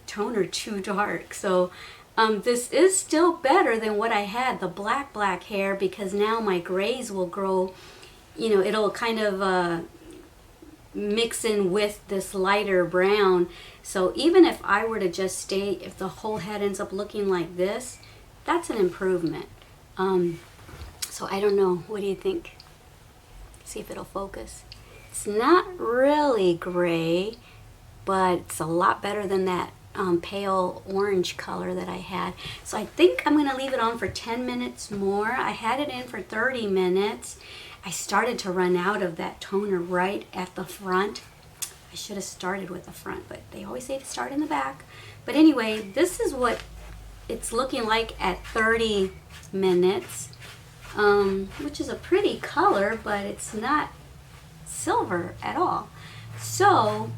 toner too dark. So this is still better than what I had, the black hair, because now my grays will grow, you know, it'll kind of mix in with this lighter brown. So even if I were to just stay, if the whole head ends up looking like this, that's an improvement. So I don't know, what do you think? See if it'll focus. It's not really gray, but it's a lot better than that pale orange color that I had. So I think I'm going to leave it on for 10 minutes more. I had it in for 30 minutes. I started to run out of that toner right at the front. I should have started with the front, but they always say to start in the back. But anyway, this is what it's looking like at 30 minutes, which is a pretty color, but it's not silver at all. So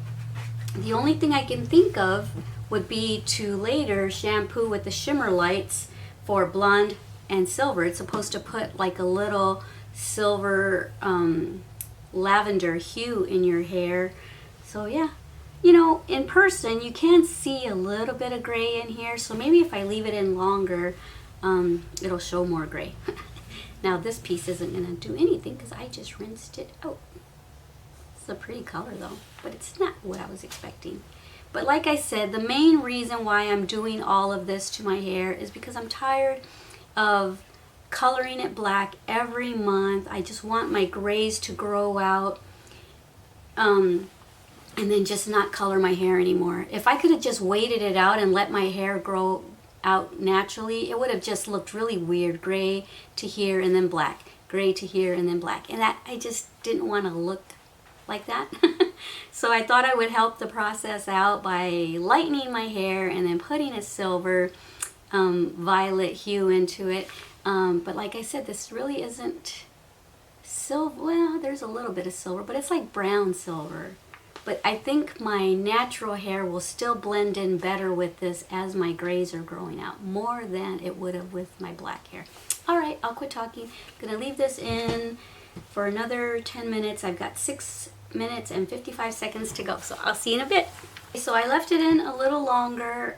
the only thing I can think of would be to later shampoo with the shimmer lights for blonde and silver. It's supposed to put like a little silver lavender hue in your hair. So yeah, you know, in person you can see a little bit of gray in here, so maybe if I leave it in longer, it'll show more gray. Now this piece isn't gonna do anything because I just rinsed it out. It's a pretty color though, but it's not what I was expecting. But like I said, the main reason why I'm doing all of this to my hair is because I'm tired of coloring it black every month. I just want my grays to grow out and then just not color my hair anymore. If I could have just waited it out and let my hair grow out naturally, it would have just looked really weird. Gray to here and then black. Gray to here and then black. And that, I just didn't want to look like that. So I thought I would help the process out by lightening my hair and then putting a silver violet hue into it. But like I said, this really isn't silver. Well, there's a little bit of silver, but it's like brown silver. but I think my natural hair will still blend in better with this as my grays are growing out, more than it would have with my black hair. All right, I'll quit talking. I'm gonna leave this in for another 10 minutes. I've got 6 minutes and 55 seconds to go, so I'll see you in a bit. So I left it in a little longer.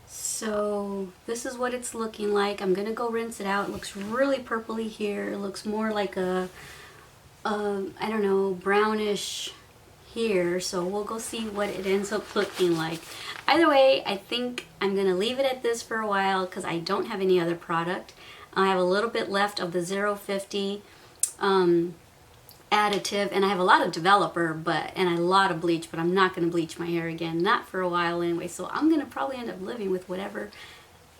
So this is what it's looking like. I'm gonna go rinse it out. It looks really purpley here. It looks more like a I don't know, brownish here. So we'll go see what it ends up looking like. Either way, I think I'm gonna leave it at this for a while because I don't have any other product. I have a little bit left of the 050 additive, and I have a lot of developer and a lot of bleach, but I'm not going to bleach my hair again, not for a while anyway, so I'm going to probably end up living with whatever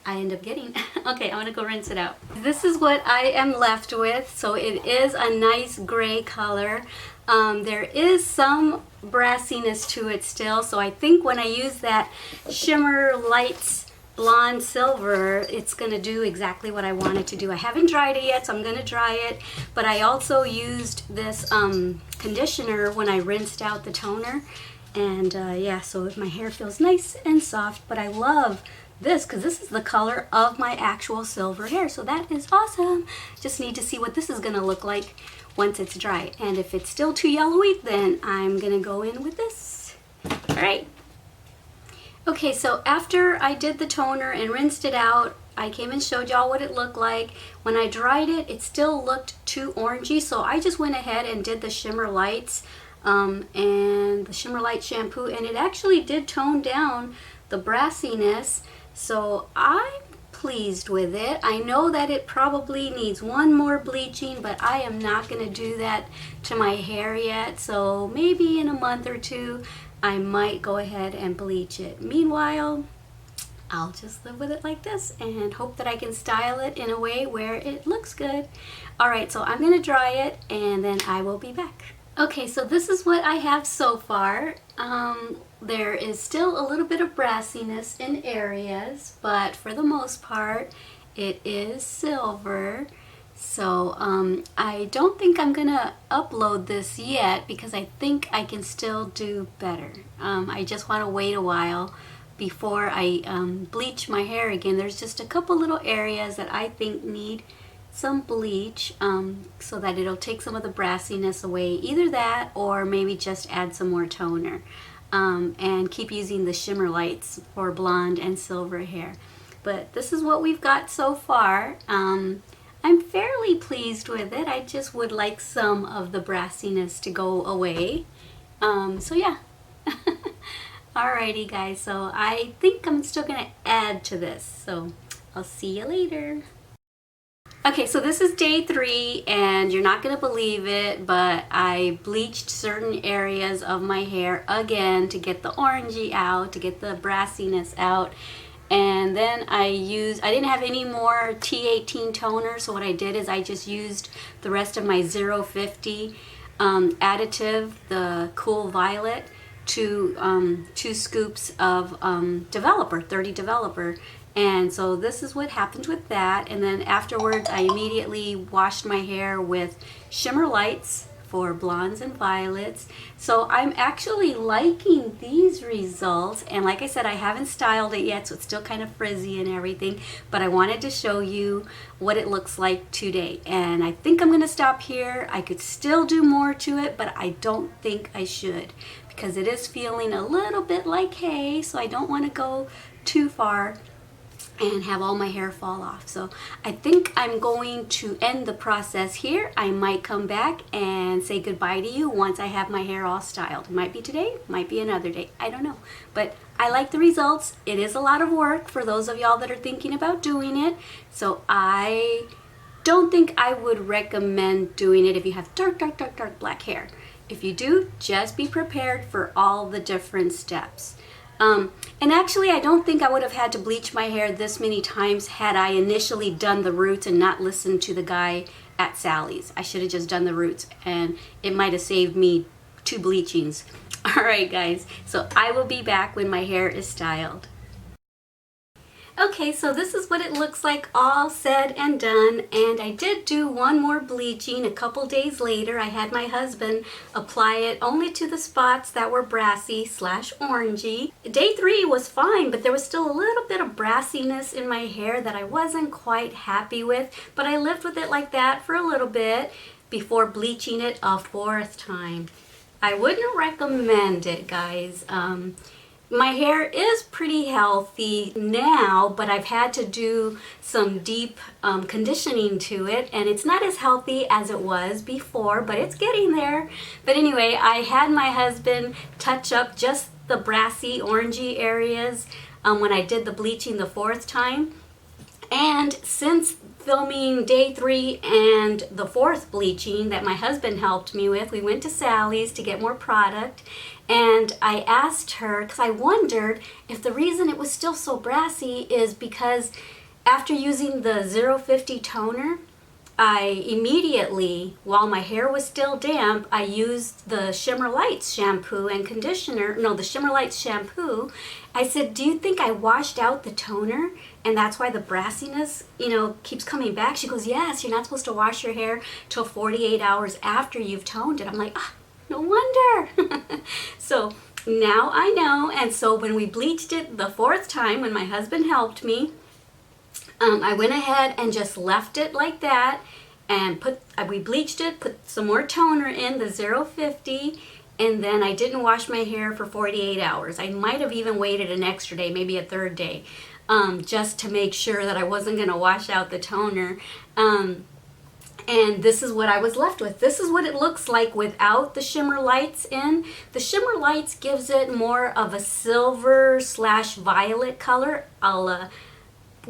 I end up getting. Okay, I'm going to go rinse it out. This is what I am left with. So it is a nice gray color. There is some brassiness to it still, so I think when I use that Shimmer Lights Blonde Silver, it's going to do exactly what I want it to do. I haven't dried it yet, so I'm going to dry it, but I also used this conditioner when I rinsed out the toner, and yeah, so my hair feels nice and soft. But I love this because this is the color of my actual silver hair, so that is awesome. Just need to see what this is going to look like once it's dry, and if it's still too yellowy, then I'm going to go in with this. All right. Okay, so after I did the toner and rinsed it out, I came and showed y'all what it looked like. When I dried it, it still looked too orangey, so I just went ahead and did the Shimmer Lights and the Shimmer Light shampoo, and it actually did tone down the brassiness, so I'm pleased with it. I know that it probably needs one more bleaching, but I am not going to do that to my hair yet, so maybe in a month or two, I might go ahead and bleach it. Meanwhile, I'll just live with it like this and hope that I can style it in a way where it looks good. All right, so I'm going to dry it and then I will be back. Okay, so this is what I have so far. There is still a little bit of brassiness in areas, but for the most part, it is silver. So I don't think I'm gonna upload this yet because I think I can still do better. I just want to wait a while before I bleach my hair again. There's just a couple little areas that I think need some bleach so that it'll take some of the brassiness away. Either that or maybe just add some more toner and keep using the Shimmer Lights for blonde and silver hair. But this is what we've got so far. I'm fairly pleased with it. I just would like some of the brassiness to go away. So yeah. Alrighty guys, so I think I'm still gonna add to this. So I'll see you later. Okay, so this is day 3 and you're not gonna believe it, but I bleached certain areas of my hair again to get the orangey out, to get the brassiness out. And then I didn't have any more T18 toner, so what I did is I just used the rest of my 050 additive, the Cool Violet, to 2 scoops of developer, 30 developer. And so this is what happened with that. And then afterwards I immediately washed my hair with Shimmer Lights for blondes and violets. So I'm actually liking these results, and like I said, I haven't styled it yet, so it's still kind of frizzy and everything, but I wanted to show you what it looks like today. And I think I'm going to stop here. I could still do more to it, but I don't think I should because it is feeling a little bit like hay, so I don't want to go too far and have all my hair fall off. So I think I'm going to end the process here. I might come back and say goodbye to you once I have my hair all styled. It might be today, might be another day, I don't know. But I like the results. It is a lot of work for those of y'all that are thinking about doing it. So I don't think I would recommend doing it if you have dark black hair. If you do, just be prepared for all the different steps. And actually, I don't think I would have had to bleach my hair this many times had I initially done the roots and not listened to the guy at Sally's. I should have just done the roots, and it might have saved me 2 bleachings. All right, guys, so I will be back when my hair is styled. Okay, so this is what it looks like all said and done, and I did do one more bleaching a couple days later. I had my husband apply it only to the spots that were brassy slash orangey. Day 3 was fine, but there was still a little bit of brassiness in my hair that I wasn't quite happy with, but I lived with it like that for a little bit before bleaching it a 4th time. I wouldn't recommend it, guys. My hair is pretty healthy now, but I've had to do some deep conditioning to it, and it's not as healthy as it was before, but it's getting there. But anyway, I had my husband touch up just the brassy, orangey areas when I did the bleaching the 4th time. And since filming day 3 and the 4th bleaching that my husband helped me with, we went to Sally's to get more product, and I asked her, because I wondered if the reason it was still so brassy is because after using the 050 toner, I immediately, while my hair was still damp, I used the Shimmer Lights shampoo and conditioner, no, the Shimmer Lights shampoo. I said, do you think I washed out the toner and that's why the brassiness, keeps coming back? She goes, yes, you're not supposed to wash your hair till 48 hours after you've toned it. I'm like, no wonder. So now I know, and so when we bleached it the 4th time, when my husband helped me, I went ahead and just left it like that, and we bleached it, put some more toner in, the 050, and then I didn't wash my hair for 48 hours. I might have even waited an extra day, maybe a 3rd day, just to make sure that I wasn't going to wash out the toner. And this is what I was left with. This is what it looks like without the Shimmer Lights in. The Shimmer Lights gives it more of a silver slash violet color. I'll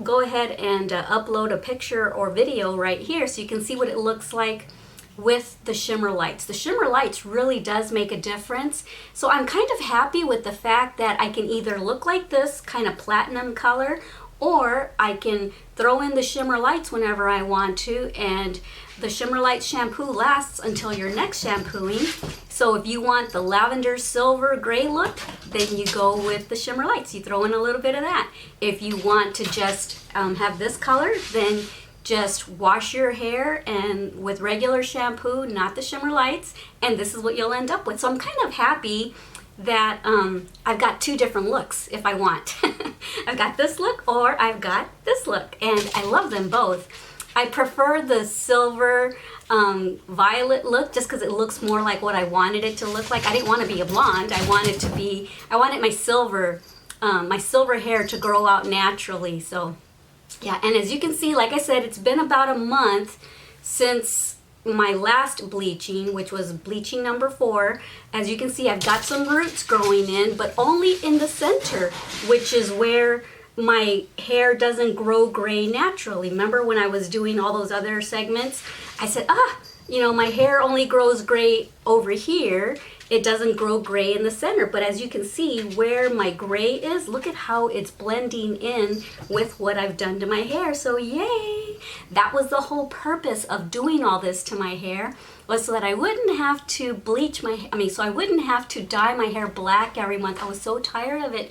go ahead and upload a picture or video right here so you can see what it looks like with the Shimmer Lights. The Shimmer Lights really does make a difference. So I'm kind of happy with the fact that I can either look like this kind of platinum color, or I can throw in the Shimmer Lights whenever I want to, and the Shimmer Lights shampoo lasts until your next shampooing. So if you want the lavender silver gray look, then you go with the Shimmer Lights. You throw in a little bit of that. If you want to just have this color, then just wash your hair and with regular shampoo, not the Shimmer Lights, and this is what you'll end up with. So I'm kind of happy that I've got 2 different looks if I want. I've got this look or I've got this look, and I love them both. I prefer the silver violet look just because it looks more like what I wanted it to look like. I didn't want to be a blonde. I wanted my silver hair to grow out naturally. So yeah, and as you can see, like I said, it's been about a month since my last bleaching, which was bleaching number 4. As you can see, I've got some roots growing in, but only in the center, which is where my hair doesn't grow gray naturally. Remember when I was doing all those other segments, I said, my hair only grows gray over here. It doesn't grow gray in the center. But as you can see, where my gray is, look at how it's blending in with what I've done to my hair. So yay! That was the whole purpose of doing all this to my hair, was so that I wouldn't have to so I wouldn't have to dye my hair black every month. I was so tired of it.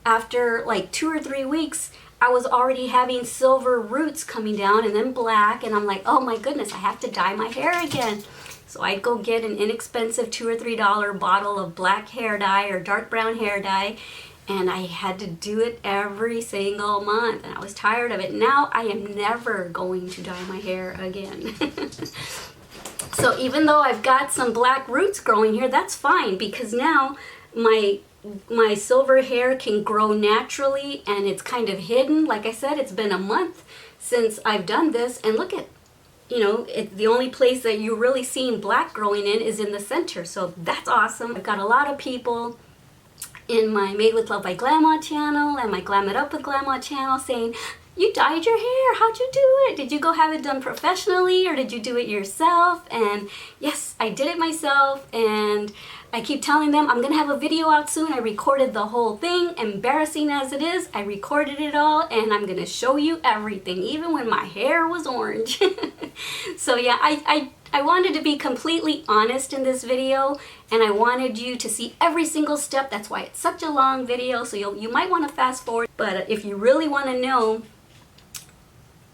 After like 2 or 3 weeks, I was already having silver roots coming down and then black, and I'm like, oh my goodness, I have to dye my hair again. So I'd go get an inexpensive $2 or $3 bottle of black hair dye or dark brown hair dye, and I had to do it every single month, and I was tired of it. Now I am never going to dye my hair again. So even though I've got some black roots growing here, that's fine, because now my silver hair can grow naturally, and it's kind of hidden. Like I said, it's been a month since I've done this, and look at, the only place that you're really seeing black growing in is in the center. So that's awesome. I've got a lot of people in my Made with Love by Glama channel and my Glam It Up with Glama channel saying, you dyed your hair, how'd you do it? Did you go have it done professionally, or did you do it yourself? And yes, I did it myself, and I keep telling them I'm gonna have a video out soon. I recorded the whole thing, embarrassing as it is. I recorded it all and I'm gonna show you everything, even when my hair was orange. So yeah, I wanted to be completely honest in this video, and I wanted you to see every single step. That's why it's such a long video, so you might want to fast forward. But if you really want to know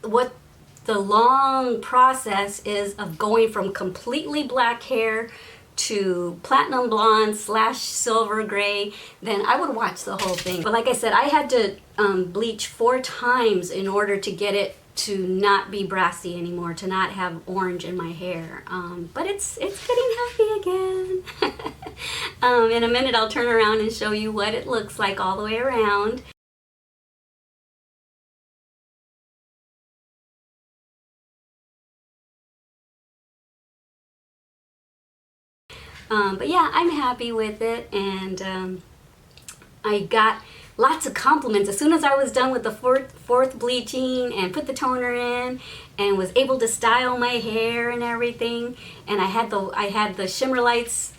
what the long process is of going from completely black hair to platinum blonde / silver gray, then I would watch the whole thing. But like I said, I had to bleach 4 times in order to get it to not be brassy anymore, to not have orange in my hair. But it's getting happy again. In a minute I'll turn around and show you what it looks like all the way around. But yeah, I'm happy with it, and I got lots of compliments as soon as I was done with the fourth bleaching and put the toner in and was able to style my hair and everything. And I had the Shimmer Lights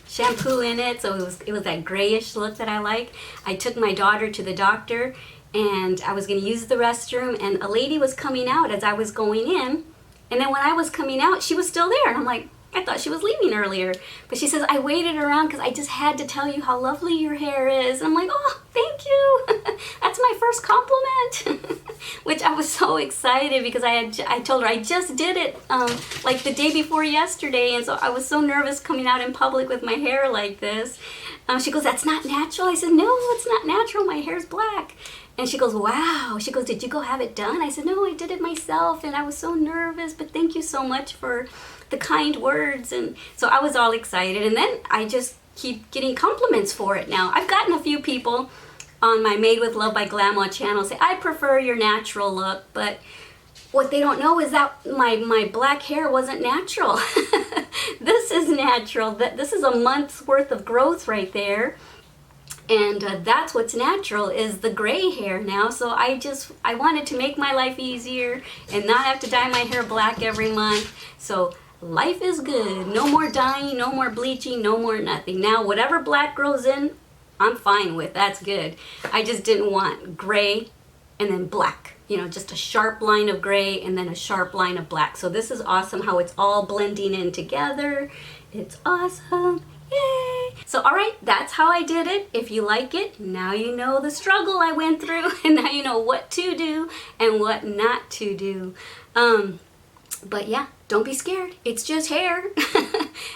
shampoo in it, so it was that grayish look that I like. I took my daughter to the doctor, and I was going to use the restroom, and a lady was coming out as I was going in, and then when I was coming out, she was still there, and I'm like, I thought she was leaving earlier. But she says, I waited around because I just had to tell you how lovely your hair is. And I'm like, oh, thank you. That's my first compliment. Which I was so excited because I told her I just did it like the day before yesterday. And so I was so nervous coming out in public with my hair like this. She goes, that's not natural. I said, no, it's not natural. My hair's black. And she goes, wow. She goes, did you go have it done? I said, no, I did it myself. And I was so nervous. But thank you so much for the kind words. And so I was all excited, and then I just keep getting compliments for it now. I've gotten a few people on my Made with Love by Glama channel say, I prefer your natural look, but what they don't know is that my black hair wasn't natural. This is natural. This is a month's worth of growth right there. And that's what's natural, is the gray hair now. So I wanted to make my life easier and not have to dye my hair black every month. So life is good. No more dyeing, no more bleaching, no more nothing. Now, whatever black grows in, I'm fine with. That's good. I just didn't want gray and then black. You know, just a sharp line of gray and then a sharp line of black. So this is awesome how it's all blending in together. It's awesome. Yay! So, all right, that's how I did it. If you like it, now you know the struggle I went through, and now you know what to do and what not to do. But yeah, don't be scared. It's just hair.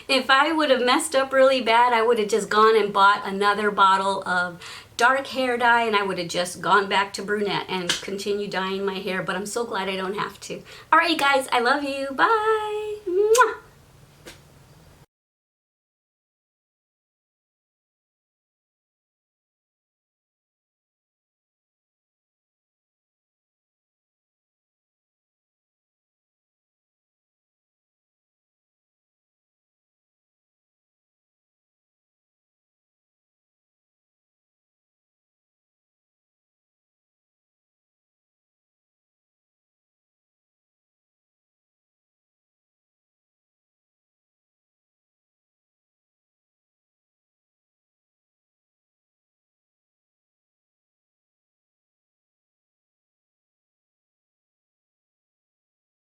If I would have messed up really bad, I would have just gone and bought another bottle of dark hair dye, and I would have just gone back to Brunette and continued dyeing my hair. But I'm so glad I don't have to. All right, guys, I love you. Bye.